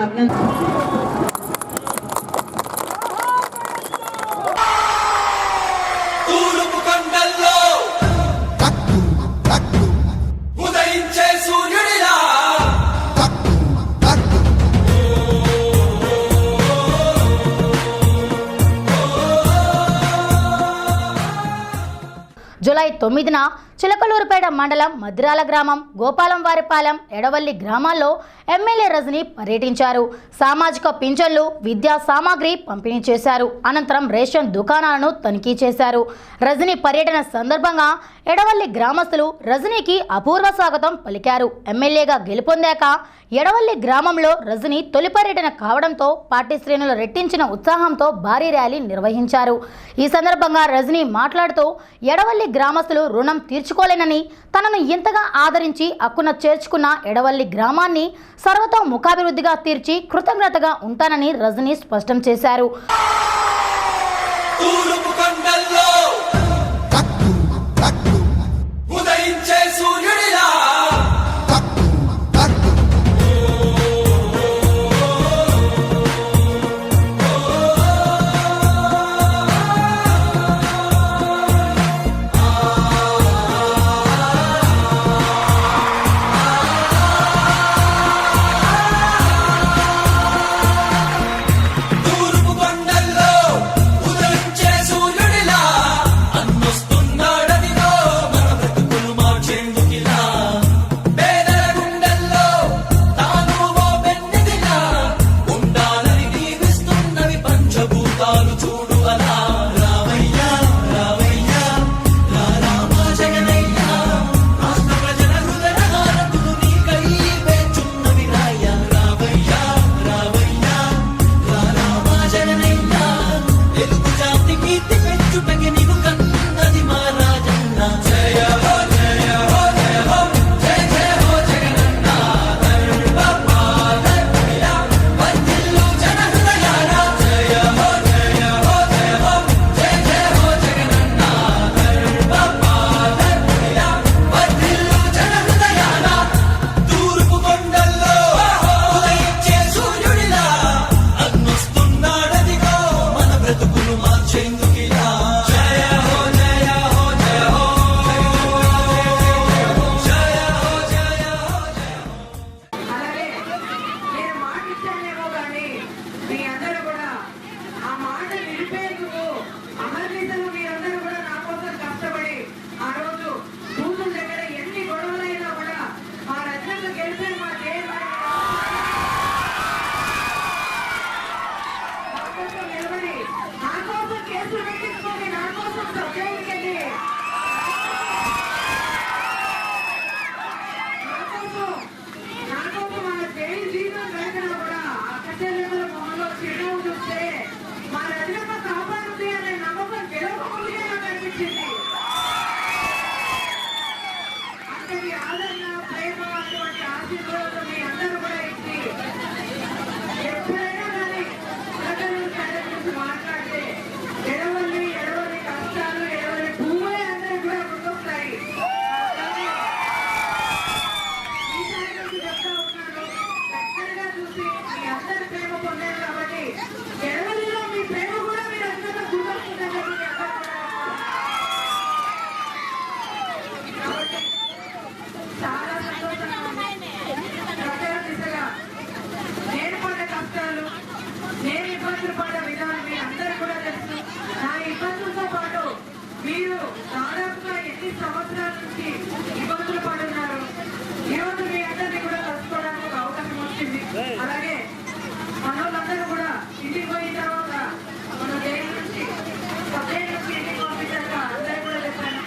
జూలై 9న చిలకలూరుపేట మండలం మద్రాల గ్రామం, గోపాలంవారిపాలెం, ఎడవల్లి గ్రామాల్లో ఎమ్మెల్యే రజని పర్యటించారు. సామాజిక పింఛన్లు, విద్యా సామాగ్రి పంపిణీ చేశారు. అనంతరం రేషన్ దుకాణాలను తనిఖీ చేశారు. రజని పర్యటన సందర్భంగా ఎడవల్లి గ్రామస్తులు రజనీకి అపూర్వ స్వాగతం పలికారు. ఎమ్మెల్యేగా గెలుపొందాక ఎడవల్లి గ్రామంలో రజని తొలి పర్యటన కావడంతో పార్టీ శ్రేణులు రెట్టించిన ఉత్సాహంతో భారీ ర్యాలీ నిర్వహించారు. ఈ సందర్భంగా రజని మాట్లాడుతూ ఎడవల్లి గ్రామస్తులు రుణం తీర్చుకోలేనని, తనను ఇంతగా ఆదరించి అక్కున చేర్చుకున్న ఎడవల్లి గ్రామాన్ని సర్వతోముఖాభివృద్ధిగా తీర్చి కృతజ్ఞతగా ఉంటానని రజని స్పష్టం చేశారు. అలాగే మనోళ్ళందరూ కూడా ఇంటికి పోయిన తర్వాత మన దేని నుంచి ఇంటికి పంపించాక అందరూ కూడా చెప్పాను,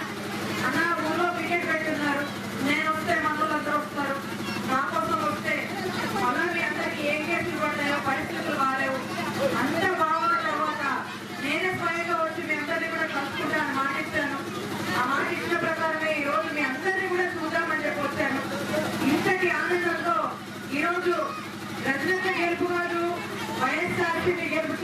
అన్న ఊళ్ళో క్రికెట్ పెట్టున్నారు, నేను వస్తే మనోళ్ళందరూ వస్తారు, నా కోసం వస్తే మళ్ళీ మీ అందరికి ఏం కేసులు పడతాయో, పరిస్థితులు బాగాలేవు, అంతా బాగున్న తర్వాత నేనే స్వయంగా వచ్చి మీ అందరినీ కూడా కలుసుకుంటాను మాటిస్తాను. ఆ మాట ఇచ్చిన ప్రకారమే ఈ రోజు మీ అందరినీ కూడా చూద్దామని చెప్పి వచ్చాను. ఇంతటి ఆనందంతో ఈరోజు రజనక్క గెలుపు కాదు, వైఎస్ఆర్సీపీ గెలుపు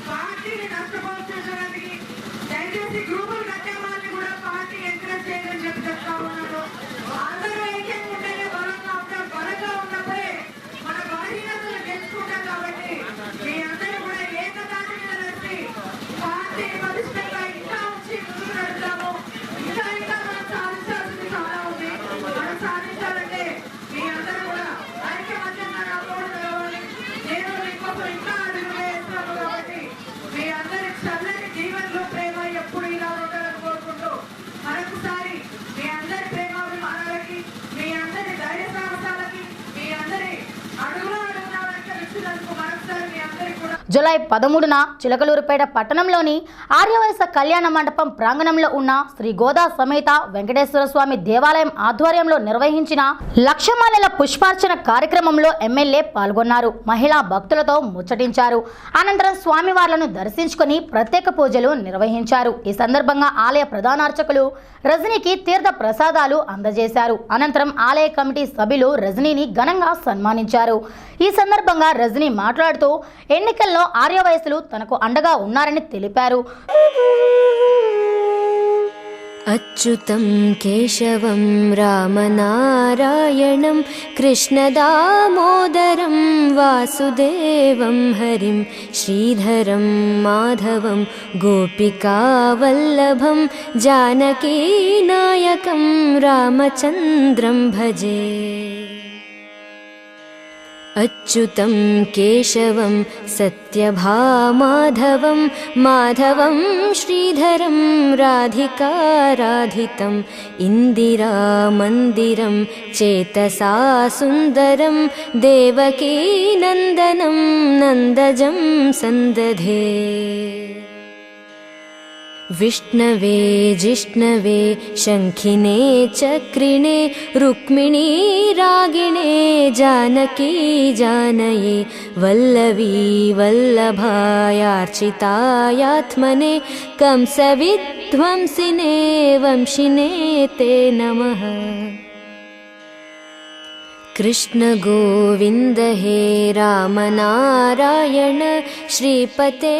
పార్టీని నష్టపరచడానికి దయచేసి గ్రూపులు కట్టే వాళ్ళని కూడా పార్టీ ఎంకరేజ్ చేయదని చెప్తా ఉన్నారు. అందరూ ఐక్యంగా ఉంటేనే బలంగా ఉంటాం. బలంగా ఉన్నప్పుడే మన బలహీనతలు గెలుచుకుంటాం. కాబట్టి మీ అందరూ కూడా ఏకదాటి మీద నడిచి పార్టీని బలిష్టంగా ఇంకా ఉంచి ముందుకు నడుస్తాము. ఇంకా మనం సాధించాల్సింది చాలా ఉంది. మనం సాధించాలంటే మీ అందరూ కూడా ఐక్యమత్యంగా రాబోడు కావాలి. నేను మీకోసం ఇంకా అడుగు వేస్తాను. కాబట్టి మీ అందరి చల్లని జీవనంలో ప్రేమ ఎప్పుడు ఇలా ఉండాలని కోరుకుంటూ మరొకసారి మీ అందరి ప్రేమాభిమానాలకి, మీ అందరి ధైర్య సాహసాలకి, మీ అందరి అడుగులో అడుగున వెంకరించినందుకు మరొకసారి మీ అందరికీ కూడా జూలై 13న చిలకలూరుపేట పట్టణంలోని ఆర్యవైశ్య కళ్యాణ మండపం ప్రాంగణంలో ఉన్న శ్రీ గోదా సమేత వెంకటేశ్వర స్వామి దేవాలయం ఆధ్వర్యంలో నిర్వహించిన లక్షమాలల పుష్పార్చన కార్యక్రమంలో ఎమ్మెల్యే పాల్గొన్నారు. మహిళా భక్తులతో ముచ్చటించారు. అనంతరం స్వామివార్లను దర్శించుకుని ప్రత్యేక పూజలు నిర్వహించారు. ఈ సందర్భంగా ఆలయ ప్రధానార్చకులు రజనీకి తీర్థ ప్రసాదాలు అందజేశారు. అనంతరం ఆలయ కమిటీ సభ్యులు రజనీని ఘనంగా సన్మానించారు. ఈ సందర్భంగా రజనీ మాట్లాడుతూ ఎన్నికల్లో ఆర్యవైశ్యులు తనకు అండగా ఉన్నారని తెలిపారు. అచ్యుతం కేశవం రామనారాయణం కృష్ణదామోదరం వాసుదేవం హరిం శ్రీధరం మాధవం గోపికావల్లభం జానకీనాయకం రామచంద్రం భజే. అచ్యుతం కేశవం సత్యభామాధవం మాధవం శ్రీధరం రాధికారాధితం ఇందిరామందిరం చేతసా సుందరం దేవకీ నందనం నందజం సందధే. విష్ణవే జిష్ణవే శంఖినే చక్రిణే రుక్మిణీ రాగిణే జానకీ జానయే వల్లవీ వల్లభాయార్చితాయాత్మనే కంసవిధ్వంసినే వంశినే తే నమః. కృష్ణ గోవింద హే రామ నారాయణ శ్రీపతే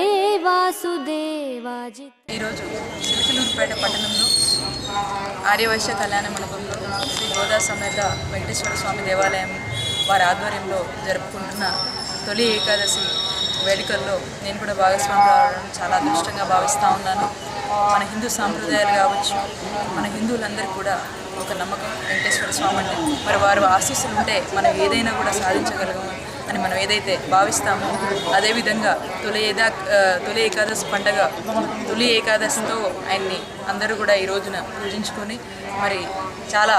వాసుదేవాజి. ఈరోజు చిలకలూరుపేట పట్టణంలో ఆర్యవైశ్య కళ్యాణ మండపంలో శ్రీ గోదా సమేత వెంకటేశ్వర స్వామి దేవాలయం వారి ఆధ్వర్యంలో జరుపుకుంటున్న తొలి ఏకాదశి వేడుకల్లో నేను కూడా భాగస్వామి రావడం చాలా అదృష్టంగా భావిస్తూ ఉన్నాను. మన హిందూ సాంప్రదాయాలు కావచ్చు, మన హిందువులందరికీ కూడా ఒక నమ్మకం వెంకటేశ్వర స్వామి అంటే మరి వారు ఆశీస్సులు ఉంటే మనం ఏదైనా కూడా సాధించగలగము అని మనం ఏదైతే భావిస్తామో అదేవిధంగా తొలి ఏకాదశి పండగ తొలి ఏకాదశితో ఆయన్ని అందరూ కూడా ఈ రోజున పూజించుకొని మరి చాలా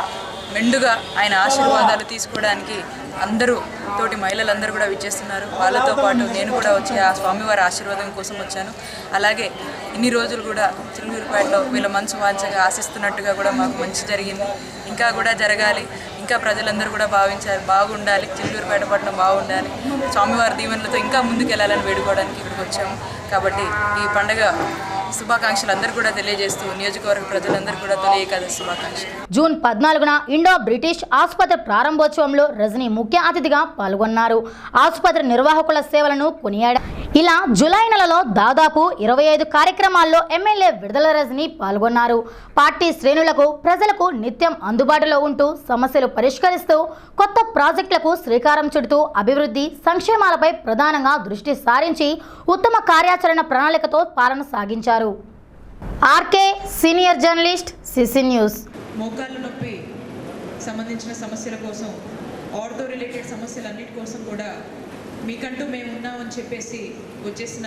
మెండుగా ఆయన ఆశీర్వాదాలు తీసుకోవడానికి అందరూ తోటి మహిళలందరూ కూడా విచ్చేస్తున్నారు. వాళ్ళతో పాటు నేను కూడా వచ్చి ఆ స్వామివారి ఆశీర్వాదం కోసం వచ్చాను. అలాగే ఇన్ని రోజులు కూడా చిలకలూరుపేటలో వీళ్ళ మనసు వాంచగా ఆశిస్తున్నట్టుగా కూడా మాకు మంచి జరిగింది. ఇంకా కూడా జరగాలి, ఇంకా ప్రజలందరూ కూడా బాగుండాలి, చిలకలూరుపేట పట్టణం బాగుండాలి, స్వామివారి దీవెనలతో ఇంకా ముందుకు వెళ్ళాలని వేడుకోవడానికి ఇక్కడికి వచ్చాము. కాబట్టి ఈ పండుగ శుభాకాంక్షలు అందరూ కూడా తెలియజేస్తూ నియోజకవర్గ ప్రజలందరూ కూడా తొలి ఏకాదశి శుభాకాంక్షలు. జూన్ 14న ఇండో బ్రిటిష్ ఆసుపత్రి ప్రారంభోత్సవంలో రజనీ ముఖ్య అతిథిగా పాల్గొన్నారు. ఆసుపత్రి నిర్వాహకుల సేవలను కొనియాడారు. ఇలా జూలై నెలలో దాదాపు 25 కార్యక్రమాల్లో ఎమ్మెల్యే విడుదల రజనీ పాల్గొన్నారు. పార్టీ శ్రేణులకు ప్రజలకు నిత్యం అందుబాటులో ఉంటూ సమస్యలు పరిష్కరిస్తూ కొత్త ప్రాజెక్టులకు శ్రీకారం చుడుతూ అభివృద్ధి సంక్షేమాలపై ప్రధానంగా దృష్టి సారించి ఉత్తమ కార్యాచరణ ప్రణాళికతో పాలన సాగించారు. RK senior journalist CC news. మోకాళ్ళ నొప్పి సంబంధించిన సమస్యల కోసం, ఆర్థో రిలేటెడ్ సమస్యలన్నిటి కోసం కూడా మీకంటూ మేము ఉన్నామని చెప్పేసి వచ్చేసిన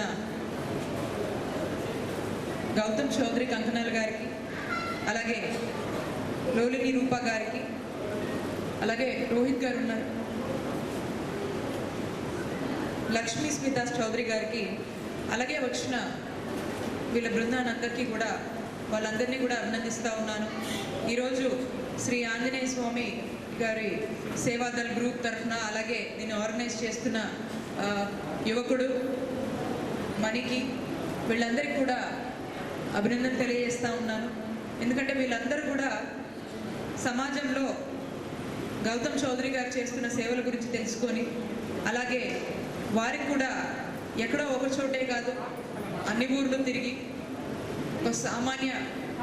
గౌతమ్ చౌదరి కంకనాల్ గారికి, అలాగే లోలిని రూపా గారికి, అలాగే రోహిత్ గారు ఉన్నారు, లక్ష్మీ స్మితాస్ చౌదరి గారికి, అలాగే వచ్చిన వీళ్ళ బృందానందరికీ కూడా వాళ్ళందరినీ కూడా అభినందిస్తూ ఉన్నాను. ఈరోజు శ్రీ ఆంజనేయ స్వామి గారి సేవాదల్ గ్రూప్ తరఫున, అలాగే దీన్ని ఆర్గనైజ్ చేస్తున్న యువకుడు మణికి, వీళ్ళందరికీ కూడా అభినందన తెలియజేస్తూ ఉన్నాను. ఎందుకంటే వీళ్ళందరూ కూడా సమాజంలో గౌతమ్ చౌదరి గారు చేస్తున్న సేవల గురించి తెలుసుకొని, అలాగే వారికి కూడా ఎక్కడో ఒక చోటే కాదు, అన్ని ఊర్లు తిరిగి ఒక సామాన్య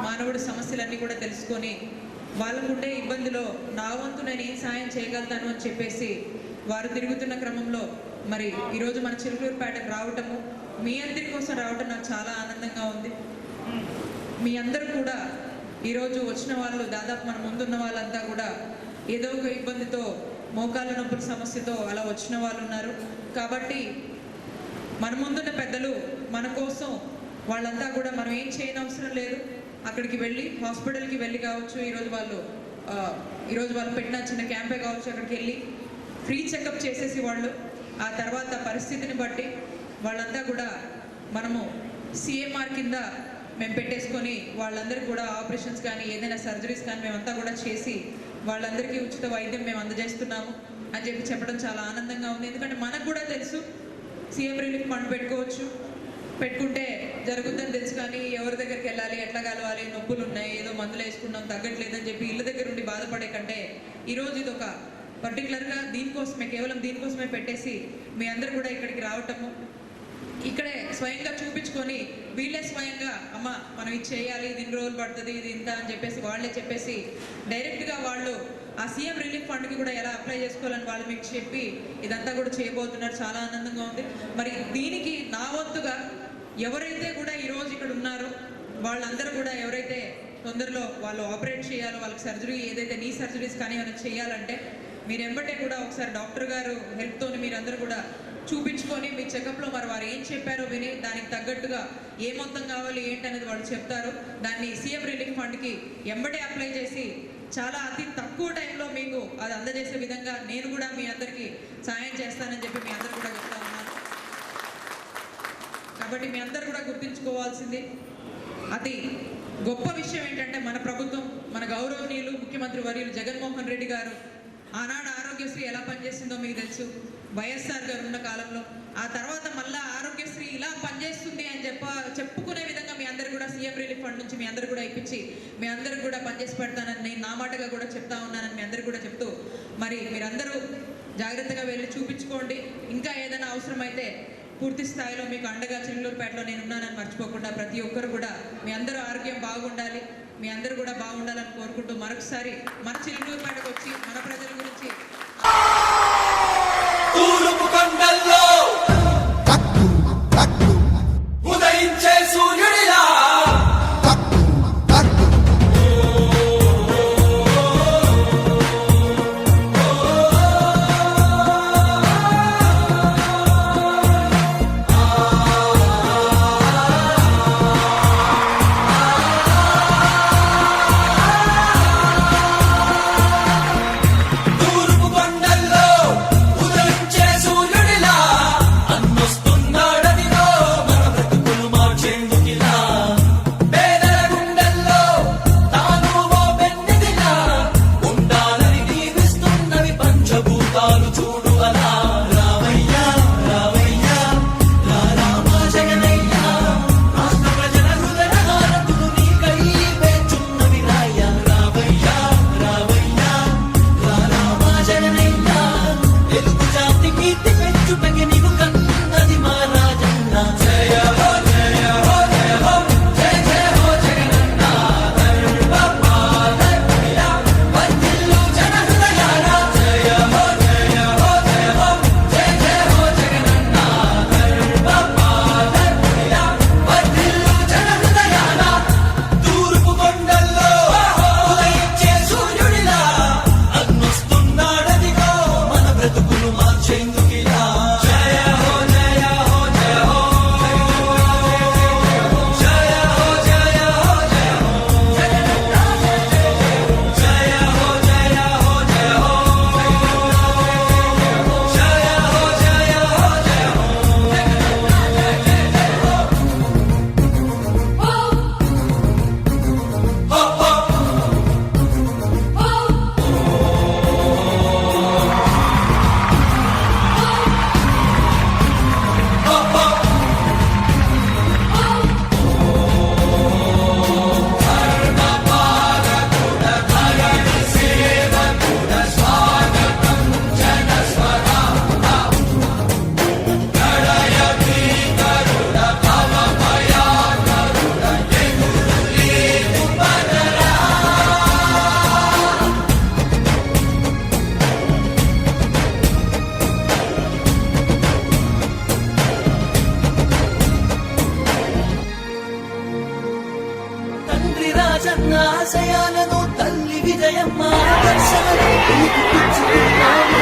మానవుడి సమస్యలన్నీ కూడా తెలుసుకొని వాళ్ళకుండే ఇబ్బందిలో నా వంతు నేను ఏం సాయం చేయగలుగుతాను అని చెప్పేసి వారు తిరుగుతున్న క్రమంలో మరి ఈరోజు మన చిలుకూరుపేటకు రావటము, మీ అందరి కోసం రావటం నాకు చాలా ఆనందంగా ఉంది. మీ అందరూ కూడా ఈరోజు వచ్చిన వాళ్ళు దాదాపు మన ముందున్న వాళ్ళంతా కూడా ఏదో ఒక ఇబ్బందితో, మోకాళ్ళ నొప్పుల సమస్యతో అలా వచ్చిన వాళ్ళు ఉన్నారు. కాబట్టి మన ముందున్న పెద్దలు మన కోసం వాళ్ళంతా కూడా మనం ఏం చేయనవసరం లేదు, అక్కడికి వెళ్ళి హాస్పిటల్కి వెళ్ళి కావచ్చు, ఈరోజు వాళ్ళు పెట్టిన చిన్న క్యాంపే కావచ్చు, అక్కడికి వెళ్ళి ఫ్రీ చెకప్ చేసేసి వాళ్ళు ఆ తర్వాత పరిస్థితిని బట్టి వాళ్ళంతా కూడా మనము సిఎంఆర్ కింద మేము పెట్టేసుకొని వాళ్ళందరికీ కూడా ఆపరేషన్స్ కానీ ఏదైనా సర్జరీస్ కానీ మేమంతా కూడా చేసి వాళ్ళందరికీ ఉచిత వైద్యం మేము అందజేస్తున్నాము అని చెప్పడం చాలా ఆనందంగా ఉంది. ఎందుకంటే మనకు కూడా తెలుసు సీఎం రిలీఫ్ ఫండ్ పెట్టుకుంటే జరుగుతుందని తెలుసు, కానీ ఎవరి దగ్గరికి వెళ్ళాలి, ఎట్లా కలవాలి, నొప్పులు ఉన్నాయి, ఏదో మందులు వేసుకున్నాం తగ్గట్లేదని చెప్పి ఇళ్ళ దగ్గర ఉండి బాధపడే కంటే ఈరోజు ఇది ఒక పర్టికులర్గా దీనికోసమే, కేవలం దీనికోసమే పెట్టేసి మీ అందరూ కూడా ఇక్కడికి రావటము, ఇక్కడే స్వయంగా చూపించుకొని వీళ్ళే స్వయంగా అమ్మ మనం ఇది చేయాలి, ఇది ఇన్ని రోజులు పడుతుంది, ఇది ఇంత అని చెప్పేసి వాళ్ళే చెప్పేసి డైరెక్ట్గా వాళ్ళు ఆ సీఎం రిలీఫ్ ఫండ్కి కూడా ఎలా అప్లై చేసుకోవాలని వాళ్ళు మీకు చెప్పి ఇదంతా కూడా చేయబోతున్నారు. చాలా ఆనందంగా ఉంది. మరి దీనికి నా వంతుగా ఎవరైతే కూడా ఈరోజు ఇక్కడ ఉన్నారో వాళ్ళందరూ కూడా ఎవరైతే తొందరలో వాళ్ళు ఆపరేట్ చేయాలో, వాళ్ళకి సర్జరీ ఏదైతే నీ సర్జరీస్ కానీ ఏమైనా చేయాలంటే మీరు ఎంబటే కూడా ఒకసారి డాక్టర్ గారు హెల్ప్తో మీరందరూ కూడా చూపించుకొని మీ చెకప్లో మరి వారు ఏం చెప్పారో విని దానికి తగ్గట్టుగా ఏ మొత్తం కావాలి ఏంటనేది వాళ్ళు చెప్తారు. దాన్ని సీఎం రిలీఫ్ ఫండ్కి ఎంబటే అప్లై చేసి చాలా అతి తక్కువ టైంలో మీకు అది అందజేసే విధంగా నేను కూడా మీ అందరికీ సాయం చేస్తానని చెప్పి మీ అందరూ కూడా చెప్తా ఉన్నాను. కాబట్టి మీ అందరూ కూడా గుర్తుంచుకోవాల్సింది అతి గొప్ప విషయం ఏంటంటే మన ప్రభుత్వం, మన గౌరవనీయులు ముఖ్యమంత్రి వర్యులు జగన్మోహన్ రెడ్డి గారు ఆనాడు ఆరోగ్యశ్రీ ఎలా పనిచేస్తుందో మీకు తెలుసు. వైఎస్ఆర్ గారు ఉన్న కాలంలో ఆ తర్వాత మళ్ళీ ఆరోగ్యశ్రీ ఇలా పనిచేస్తుంది అని చెప్పుకునే విధంగా మీ అందరు కూడా సీఎం రిలీఫ్ ఫండ్ నుంచి మీ అందరు కూడా ఇప్పించి మీ అందరు కూడా పనిచేసి పెడతానని నేను నా మాటగా కూడా చెప్తా ఉన్నానని మీ అందరు కూడా చెప్తూ మరి మీరందరూ జాగ్రత్తగా వెళ్ళి చూపించుకోండి. ఇంకా ఏదైనా అవసరమైతే పూర్తి స్థాయిలో మీకు అండగా చిలుకూరుపేటలో నేను ఉన్నానని మర్చిపోకుండా ప్రతి ఒక్కరు కూడా మీ అందరూ ఆరోగ్యం బాగుండాలి, మీ అందరూ కూడా బాగుండాలని కోరుకుంటూ మరొకసారి మన చిలుకూరుపేటకు వచ్చి మన ప్రజల గురించి తూర్పు కొండల్లో ఉదయించే సూర్యుడిలా తూర్పు కొండల్లో ఉదయించే సూర్యుడిలా ఆశయాలను తల్లి విజయమ్మ దర్శనలో పిలుపునిచ్చుకున్నాము.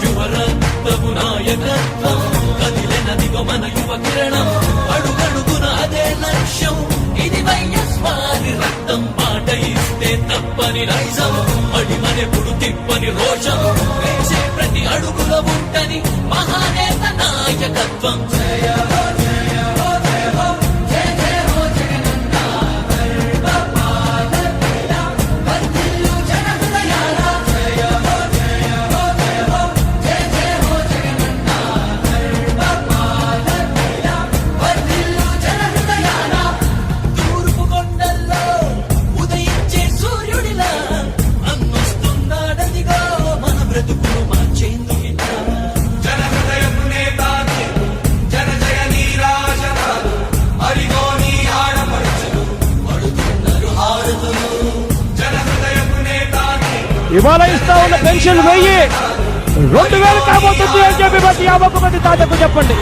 యువరత్నము నాయకత్వం కదిలినదిగో మన యువ కిరణం, అడుగడుగున అదే లక్ష్యం. ఇది వైఎస్వారి రక్తం, మాట ఇస్తే తప్పని నైజం, అడిమనెప్పుడు తిప్పని రోషం, వేసే ప్రతి అడుగుల ఉంటని మహానేత నాయకత్వం. జయ హో జయ హో జయ హో జయ జయ హో జగనన్న గర్భపాలకుల వర్ధిల్లు జన హృదయాల. జయ హో జయ హో జయ హో జయ జయ హో జగనన్న గర్భపాలకుల వర్ధిల్లు జన హృదయాల. తూర్పు కొండల్లో ఉదయించే సూర్యుడిలా అన్నొస్తున్నాడదిగో మన బ్రతుకును మార్చేందుకు. జన హృదయపు నేతాని జన జయ నీరాజనాలు, అరిగో నీ ఆడపడుచులు పడుతున్నారు హారతులు. జన హృదయపు నేతాని ఇవాళ ఇస్తా ఉన్న పెన్షన్ 1000 కాబోతుంది అని చెప్పి ప్రతి 50 మంది తాతకు చెప్పండి.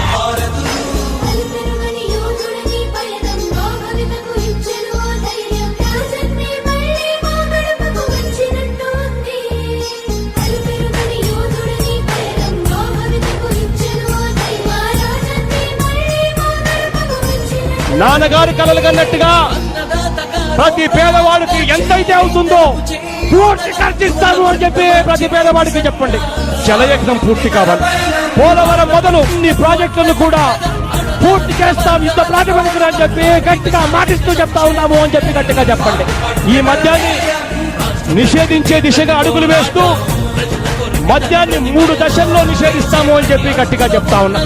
నాన్నగారు కలలు కన్నట్టుగా ప్రతి పేదవాడికి ఎంతైతే అవుతుందో పూర్తి ఖర్చిస్తాను అని చెప్పి ప్రతి పేదవాడికి చెప్పండి. జలయజ్ఞం పూర్తి కావాలి. పోలవరం మొదలు ఈ ప్రాజెక్టులను కూడా పూర్తి చేస్తాం యుద్ధ ప్రాతిపదికన అని చెప్పి గట్టిగా మాటిస్తూ చెప్తా ఉన్నాము అని చెప్పి గట్టిగా చెప్పండి. ఈ మద్యాన్ని నిషేధించే దిశగా అడుగులు వేస్తూ మద్యాన్ని 3 దశల్లో నిషేధిస్తాము అని చెప్పి గట్టిగా చెప్తా ఉన్నా.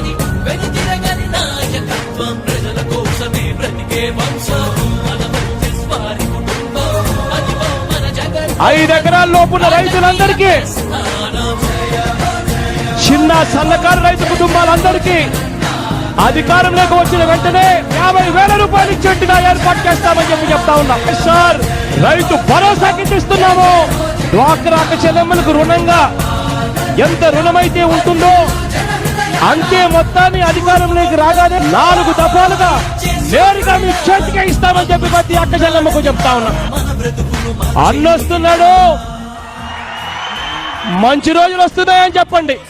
వెనుతిరగని నాయకత్వం, ప్రజల కోసమే బ్రతికే వంశం, మన వైఎస్వారి కుటుంబం, అదిగో మన జగన్ 5 ఎకరాల లోపున్న రైతులందరికీ, చిన్న సన్నకారు రైతు కుటుంబాలందరికీ అధికారంలోకి వచ్చిన వెంటనే 50,000 రూపాయలు ఇచ్చేట్టుగా ఏర్పాటు చేస్తామని చెప్పి చెప్తా ఉన్నాం. సార్, రైతు భరోసా కిందిస్తున్నాము. డ్వాక్రా చెల్లెమ్మలకు రుణంగా ఎంత రుణమైతే ఉంటుందో అంతే మొత్తాన్ని అధికారంలోకి రాగానే 4 దఫాలుగా నేరుగా మీ చేతికే ఇస్తామని చెప్పి ప్రతి అక్క చెల్లెమ్మకు చెప్తా ఉన్నాం. అన్నొస్తున్నాడు, మంచి రోజులు వస్తున్నాయని చెప్పండి.